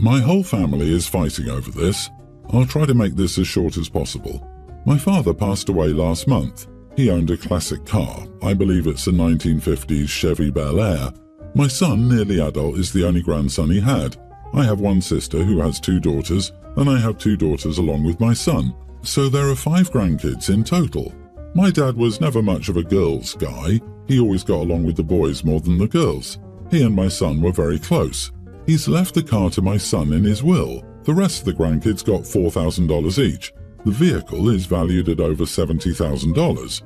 My whole family is fighting over this. I'll try to make this as short as possible. My father passed away last month. He owned a classic car. I believe it's a 1950s Chevy Bel Air. My son, nearly adult, is the only grandson he had. I have one sister who has 2 daughters, and I have 2 daughters along with my son. So there are 5 grandkids in total. My dad was never much of a girls' guy. He always got along with the boys more than the girls. He and my son were very close. He's left the car to my son in his will. The rest of the grandkids got $4,000 each. The vehicle is valued at over $70,000.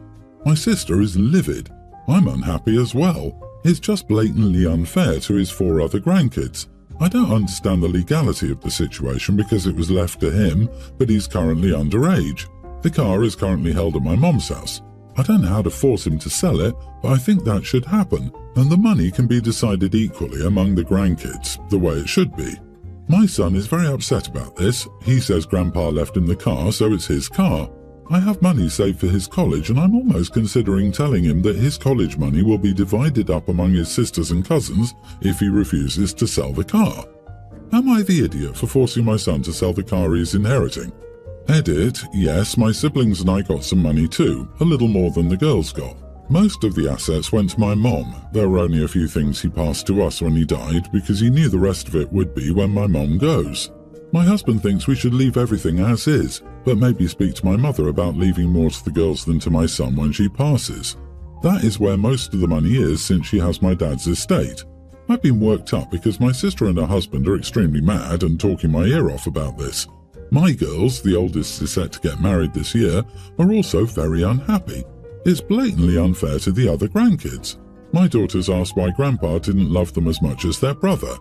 My sister is livid. I'm unhappy as well. It's just blatantly unfair to his 4 other grandkids. I don't understand the legality of the situation because it was left to him, but he's currently underage. The car is currently held at my mom's house. I don't know how to force him to sell it, but I think that should happen, and the money can be decided equally among the grandkids, the way it should be. My son is very upset about this. He says Grandpa left him the car, so it's his car. I have money saved for his college, and I'm almost considering telling him that his college money will be divided up among his sisters and cousins if he refuses to sell the car. Am I the idiot for forcing my son to sell the car he is inheriting? Edit, yes, my siblings and I got some money too, a little more than the girls got. Most of the assets went to my mom. There were only a few things he passed to us when he died because he knew the rest of it would be when my mom goes. My husband thinks we should leave everything as is, but maybe speak to my mother about leaving more to the girls than to my son when she passes. That is where most of the money is since she has my dad's estate. I've been worked up because my sister and her husband are extremely mad and talking my ear off about this. My girls, the oldest is set to get married this year, are also very unhappy. It's blatantly unfair to the other grandkids. My daughters asked why Grandpa didn't love them as much as their brother.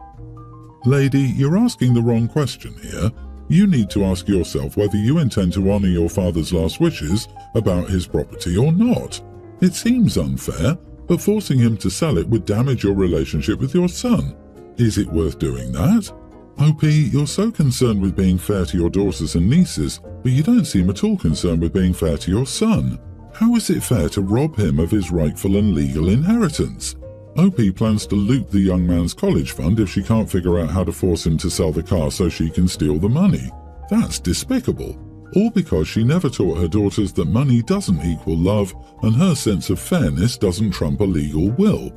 Lady, you're asking the wrong question here. You need to ask yourself whether you intend to honor your father's last wishes about his property or not. It seems unfair, but forcing him to sell it would damage your relationship with your son. Is it worth doing that? OP, you're so concerned with being fair to your daughters and nieces, but you don't seem at all concerned with being fair to your son. How is it fair to rob him of his rightful and legal inheritance? OP plans to loot the young man's college fund if she can't figure out how to force him to sell the car so she can steal the money. That's despicable. All because she never taught her daughters that money doesn't equal love and her sense of fairness doesn't trump a legal will.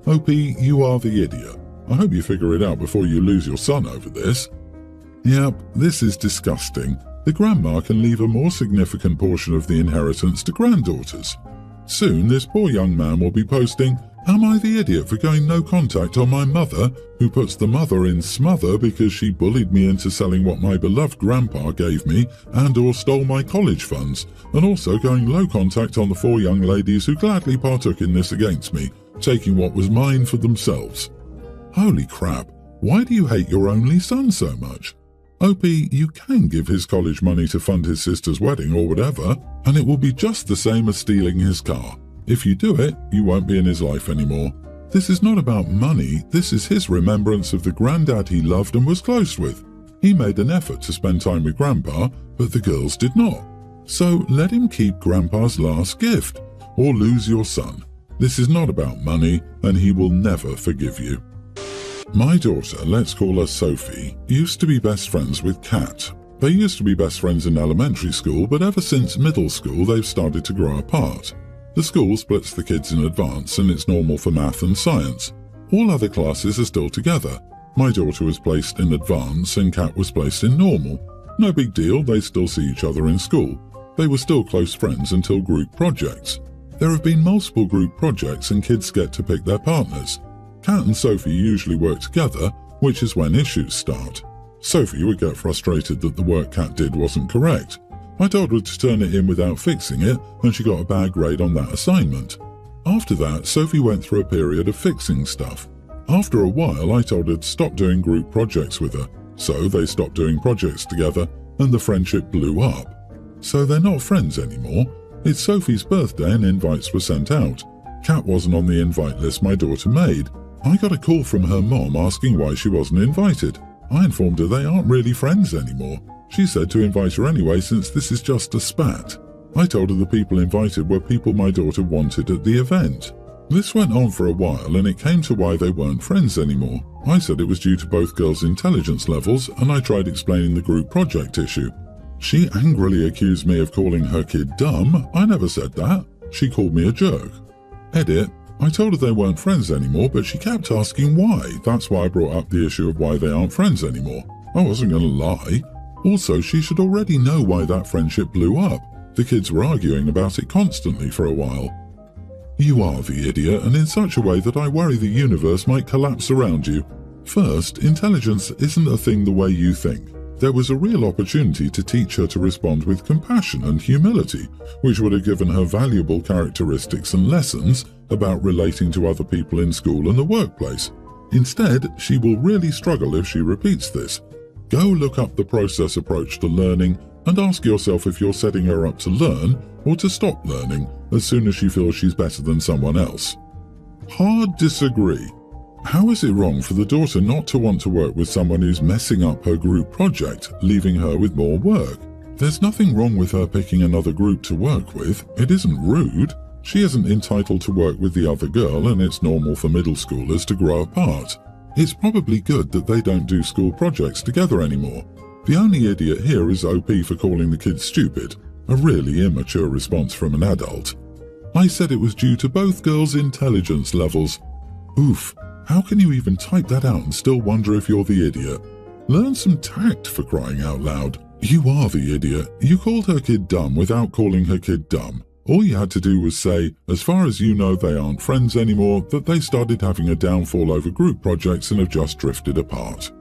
OP, you are the idiot. I hope you figure it out before you lose your son over this. Yep, this is disgusting. The grandma can leave a more significant portion of the inheritance to granddaughters. Soon this poor young man will be posting, "Am I the idiot for going no contact on my mother, who puts the mother in smother because she bullied me into selling what my beloved grandpa gave me and or stole my college funds, and also going low contact on the 4 young ladies who gladly partook in this against me, taking what was mine for themselves." Holy crap, why do you hate your only son so much? OP, you can give his college money to fund his sister's wedding or whatever, and it will be just the same as stealing his car. If you do it, you won't be in his life anymore. This is not about money, this is his remembrance of the granddad he loved and was close with. He made an effort to spend time with Grandpa, but the girls did not. So let him keep Grandpa's last gift, or lose your son. This is not about money, and he will never forgive you. My daughter, let's call her Sophie, used to be best friends with Kat. They used to be best friends in elementary school, but ever since middle school they've started to grow apart. The school splits the kids in advance and it's normal for math and science. All other classes are still together. My daughter was placed in advance and Kat was placed in normal. No big deal, they still see each other in school. They were still close friends until group projects. There have been multiple group projects and kids get to pick their partners. Kat and Sophie usually work together, which is when issues start. Sophie would get frustrated that the work Kat did wasn't correct. I told her to turn it in without fixing it, and she got a bad grade on that assignment. After that, Sophie went through a period of fixing stuff. After a while, I told her to stop doing group projects with her, so they stopped doing projects together, and the friendship blew up. So they're not friends anymore. It's Sophie's birthday and invites were sent out. Kat wasn't on the invite list my daughter made. I got a call from her mom asking why she wasn't invited. I informed her they aren't really friends anymore. She said to invite her anyway since this is just a spat. I told her the people invited were people my daughter wanted at the event. This went on for a while and it came to why they weren't friends anymore. I said it was due to both girls' intelligence levels, and I tried explaining the group project issue. She angrily accused me of calling her kid dumb. I never said that. She called me a jerk. Edit. I told her they weren't friends anymore, but she kept asking why. That's why I brought up the issue of why they aren't friends anymore. I wasn't going to lie. Also, she should already know why that friendship blew up. The kids were arguing about it constantly for a while. You are the idiot, and in such a way that I worry the universe might collapse around you. First, intelligence isn't a thing the way you think. There was a real opportunity to teach her to respond with compassion and humility, which would have given her valuable characteristics and lessons about relating to other people in school and the workplace. Instead, she will really struggle if she repeats this. Go look up the process approach to learning and ask yourself if you're setting her up to learn or to stop learning as soon as she feels she's better than someone else. Hard disagree. How is it wrong for the daughter not to want to work with someone who's messing up her group project, leaving her with more work? There's nothing wrong with her picking another group to work with. It isn't rude. She isn't entitled to work with the other girl, and it's normal for middle schoolers to grow apart. It's probably good that they don't do school projects together anymore. The only idiot here is OP for calling the kids stupid, a really immature response from an adult. I said it was due to both girls' intelligence levels. Oof, how can you even type that out and still wonder if you're the idiot? Learn some tact, for crying out loud. You are the idiot. You called her kid dumb without calling her kid dumb. All you had to do was say, as far as you know they aren't friends anymore, that they started having a downfall over group projects and have just drifted apart.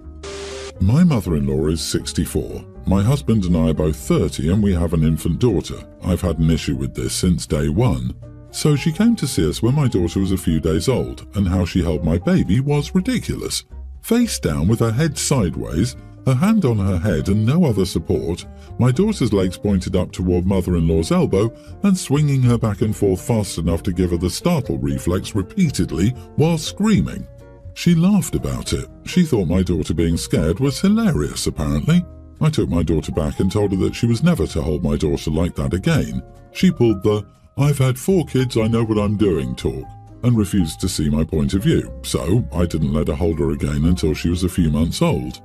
My mother-in-law is 64. My husband and I are both 30 and we have an infant daughter. I've had an issue with this since day one. So she came to see us when my daughter was a few days old, and how she held my baby was ridiculous. Face down with her head sideways, her hand on her head and no other support, my daughter's legs pointed up toward mother-in-law's elbow and swinging her back and forth fast enough to give her the startle reflex repeatedly while screaming. She laughed about it. She thought my daughter being scared was hilarious, apparently. I took my daughter back and told her that she was never to hold my daughter like that again. She pulled the, "I've had 4 kids, I know what I'm doing" talk, and refused to see my point of view, so I didn't let her hold her again until she was a few months old.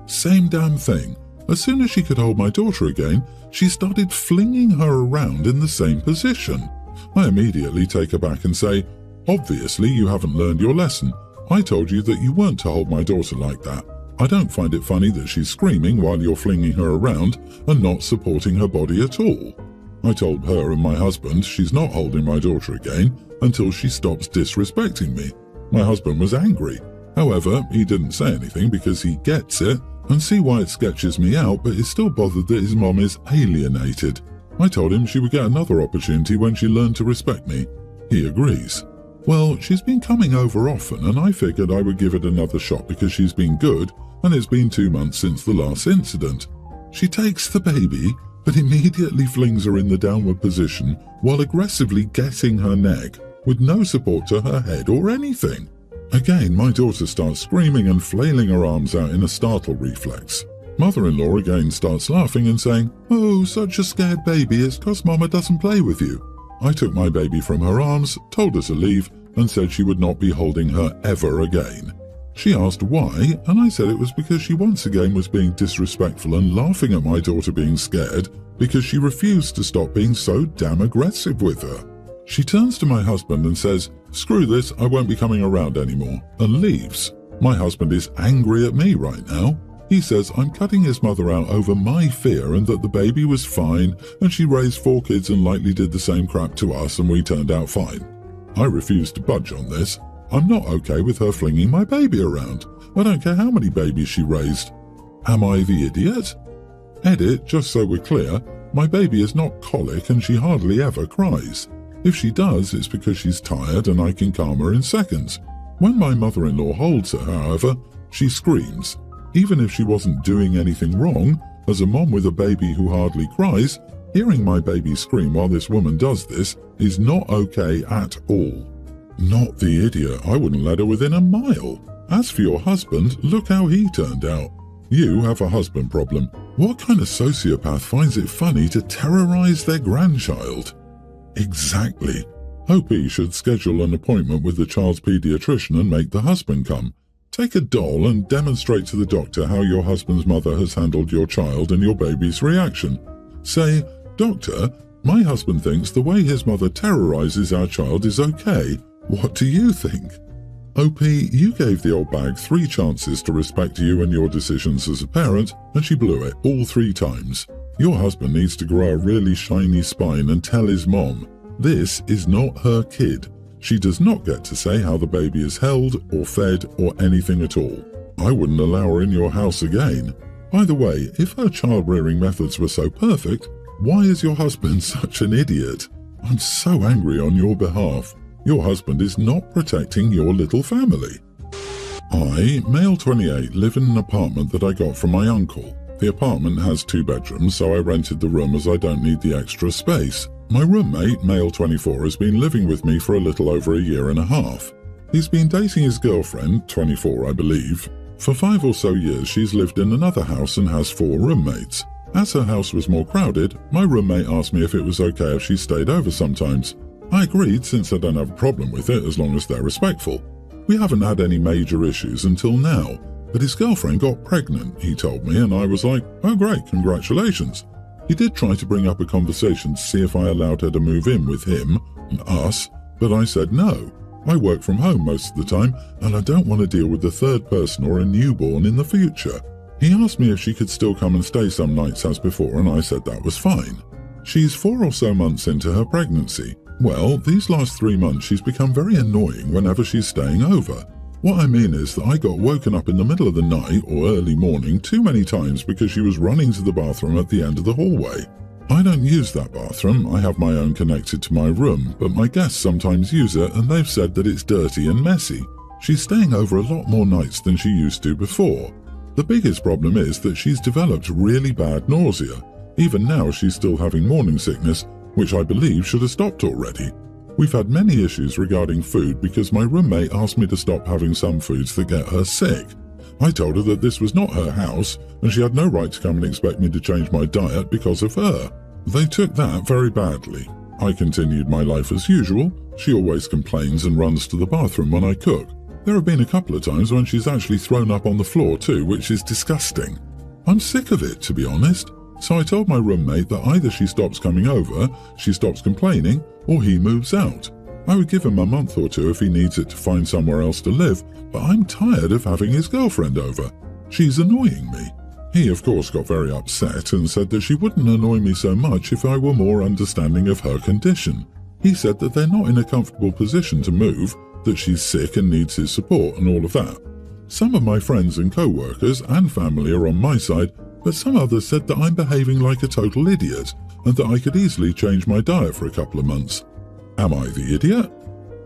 Same damn thing. As soon as she could hold my daughter again, she started flinging her around in the same position. I immediately take her back and say, "Obviously you haven't learned your lesson. I told you that you weren't to hold my daughter like that. I don't find it funny that she's screaming while you're flinging her around and not supporting her body at all." I told her and my husband she's not holding my daughter again until she stops disrespecting me. My husband was angry. However, he didn't say anything because he gets it and see why it sketches me out, but is still bothered that his mom is alienated. I told him she would get another opportunity when she learned to respect me. He agrees. Well, she's been coming over often and I figured I would give it another shot because she's been good and it's been 2 months since the last incident. She takes the baby, but immediately flings her in the downward position while aggressively getting her neck with no support to her head or anything. Again, my daughter starts screaming and flailing her arms out in a startle reflex. Mother-in-law again starts laughing and saying, "Oh, such a scared baby, it's 'cause Mama doesn't play with you." I took my baby from her arms, told her to leave, and said she would not be holding her ever again. She asked why, and I said it was because she once again was being disrespectful and laughing at my daughter being scared because she refused to stop being so damn aggressive with her. She turns to my husband and says, "Screw this, I won't be coming around anymore," and leaves. My husband is angry at me right now. He says I'm cutting his mother out over my fear and that the baby was fine and she raised 4 kids and likely did the same crap to us and we turned out fine. I refuse to budge on this. I'm not okay with her flinging my baby around. I don't care how many babies she raised. Am I the idiot? Edit, just so we're clear, my baby is not colic and she hardly ever cries. If she does, it's because she's tired and I can calm her in seconds. When my mother-in-law holds her, however, she screams. Even if she wasn't doing anything wrong, as a mom with a baby who hardly cries, hearing my baby scream while this woman does this is not okay at all. Not the idiot, I wouldn't let her within a mile. As for your husband, look how he turned out. You have a husband problem. What kind of sociopath finds it funny to terrorize their grandchild? Exactly. Hope he should schedule an appointment with the child's pediatrician and make the husband come. Take a doll and demonstrate to the doctor how your husband's mother has handled your child and your baby's reaction. Say, "Doctor, my husband thinks the way his mother terrorizes our child is okay. What do you think?" OP, you gave the old bag 3 chances to respect you and your decisions as a parent, and she blew it all 3 times. Your husband needs to grow a really shiny spine and tell his mom, this is not her kid. She does not get to say how the baby is held or fed or anything at all. I wouldn't allow her in your house again. By the way, if her child-rearing methods were so perfect, why is your husband such an idiot? I'm so angry on your behalf. Your husband is not protecting your little family. I, male 28, live in an apartment that I got from my uncle. The apartment has 2 bedrooms, so I rented the room as I don't need the extra space. My roommate, male 24, has been living with me for a little over a year and a half. He's been dating his girlfriend, 24 I believe. For 5 or so years she's lived in another house and has 4 roommates. As her house was more crowded, my roommate asked me if it was okay if she stayed over sometimes. I agreed since I don't have a problem with it as long as they're respectful. We haven't had any major issues until now, but his girlfriend got pregnant, he told me, and I was like, oh great, congratulations. He did try to bring up a conversation to see if I allowed her to move in with him and us, but I said no. I work from home most of the time, and I don't want to deal with the 3rd person or a newborn in the future. He asked me if she could still come and stay some nights as before, and I said that was fine. She's 4 or so months into her pregnancy. Well, these last 3 months she's become very annoying whenever she's staying over. What I mean is that I got woken up in the middle of the night or early morning too many times because she was running to the bathroom at the end of the hallway. I don't use that bathroom, I have my own connected to my room, but my guests sometimes use it and they've said that it's dirty and messy. She's staying over a lot more nights than she used to before. The biggest problem is that she's developed really bad nausea. Even now she's still having morning sickness, which I believe should have stopped already. We've had many issues regarding food because my roommate asked me to stop having some foods that get her sick. I told her that this was not her house and she had no right to come and expect me to change my diet because of her. They took that very badly. I continued my life as usual. She always complains and runs to the bathroom when I cook. There have been a couple of times when she's actually thrown up on the floor too, which is disgusting. I'm sick of it, to be honest. So I told my roommate that either she stops coming over, she stops complaining, or he moves out. I would give him a month or 2 if he needs it to find somewhere else to live, but I'm tired of having his girlfriend over. She's annoying me. He of course got very upset and said that she wouldn't annoy me so much if I were more understanding of her condition. He said that they're not in a comfortable position to move, that she's sick and needs his support and all of that. Some of my friends and co-workers and family are on my side, but some others said that I'm behaving like a total idiot and that I could easily change my diet for a couple of months. Am I the idiot?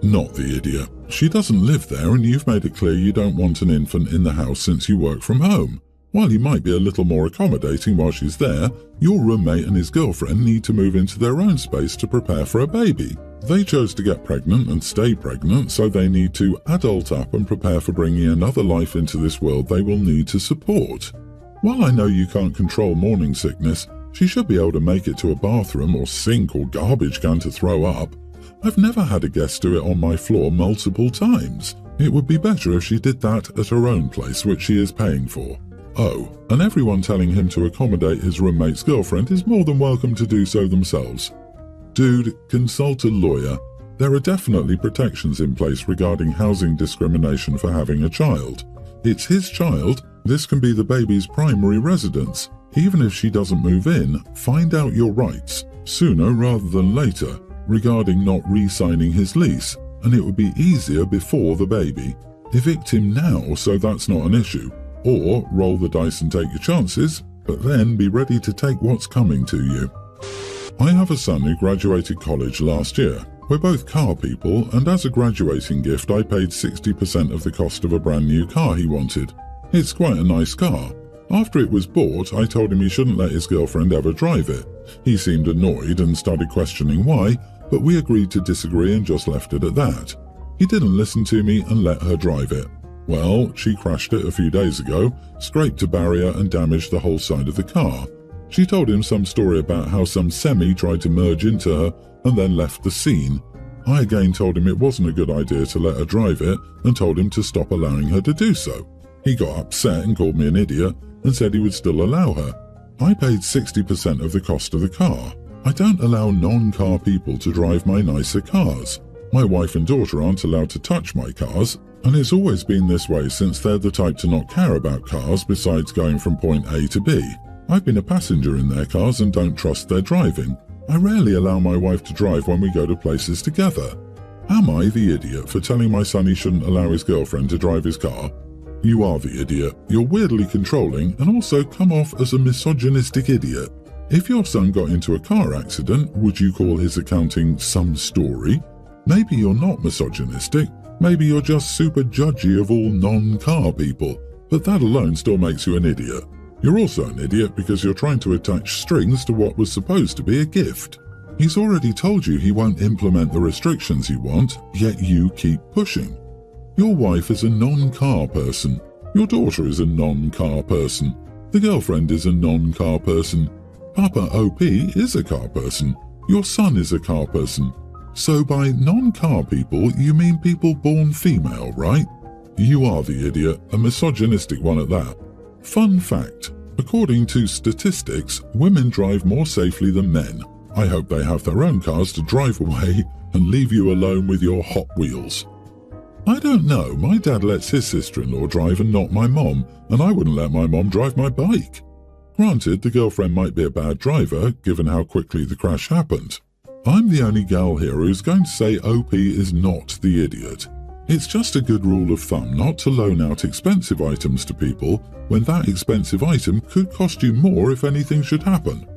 Not the idiot. She doesn't live there and you've made it clear you don't want an infant in the house since you work from home. While you might be a little more accommodating while she's there, your roommate and his girlfriend need to move into their own space to prepare for a baby. They chose to get pregnant and stay pregnant, so they need to adult up and prepare for bringing another life into this world they will need to support. While I know you can't control morning sickness, she should be able to make it to a bathroom or sink or garbage can to throw up. I've never had a guest do it on my floor multiple times. It would be better if she did that at her own place, which she is paying for. Oh, and everyone telling him to accommodate his roommate's girlfriend is more than welcome to do so themselves. Dude, consult a lawyer. There are definitely protections in place regarding housing discrimination for having a child. It's his child. This can be the baby's primary residence. Even if she doesn't move in, find out your rights, sooner rather than later, regarding not re-signing his lease, and it would be easier before the baby. Evict him now so that's not an issue, or roll the dice and take your chances, but then be ready to take what's coming to you. I have a son who graduated college last year. We're both car people, and as a graduating gift I paid 60% of the cost of a brand new car he wanted. It's quite a nice car. After it was bought, I told him he shouldn't let his girlfriend ever drive it. He seemed annoyed and started questioning why, but we agreed to disagree and just left it at that. He didn't listen to me and let her drive it. Well, she crashed it a few days ago, scraped a barrier and damaged the whole side of the car. She told him some story about how some semi tried to merge into her and then left the scene. I again told him it wasn't a good idea to let her drive it and told him to stop allowing her to do so. He got upset and called me an idiot and said he would still allow her. I paid 60% of the cost of the car. I don't allow non-car people to drive my nicer cars. My wife and daughter aren't allowed to touch my cars, and it's always been this way since they're the type to not care about cars besides going from point A to B. I've been a passenger in their cars and don't trust their driving. I rarely allow my wife to drive when we go to places together. Am I the idiot for telling my son he shouldn't allow his girlfriend to drive his car? You are the idiot. You're weirdly controlling and also come off as a misogynistic idiot. If your son got into a car accident, would you call his accounting some story? Maybe you're not misogynistic. Maybe you're just super judgy of all non-car people. But that alone still makes you an idiot. You're also an idiot because you're trying to attach strings to what was supposed to be a gift. He's already told you he won't implement the restrictions you want, yet you keep pushing. Your wife is a non-car person. Your daughter is a non-car person. The girlfriend is a non-car person. Papa OP is a car person. Your son is a car person. So by non-car people, you mean people born female, right? You are the idiot, a misogynistic one at that. Fun fact. According to statistics, women drive more safely than men. I hope they have their own cars to drive away and leave you alone with your Hot Wheels. I don't know, my dad lets his sister-in-law drive and not my mom, and I wouldn't let my mom drive my bike. Granted, the girlfriend might be a bad driver, given how quickly the crash happened. I'm the only gal here who's going to say OP is not the idiot. It's just a good rule of thumb not to loan out expensive items to people when that expensive item could cost you more if anything should happen.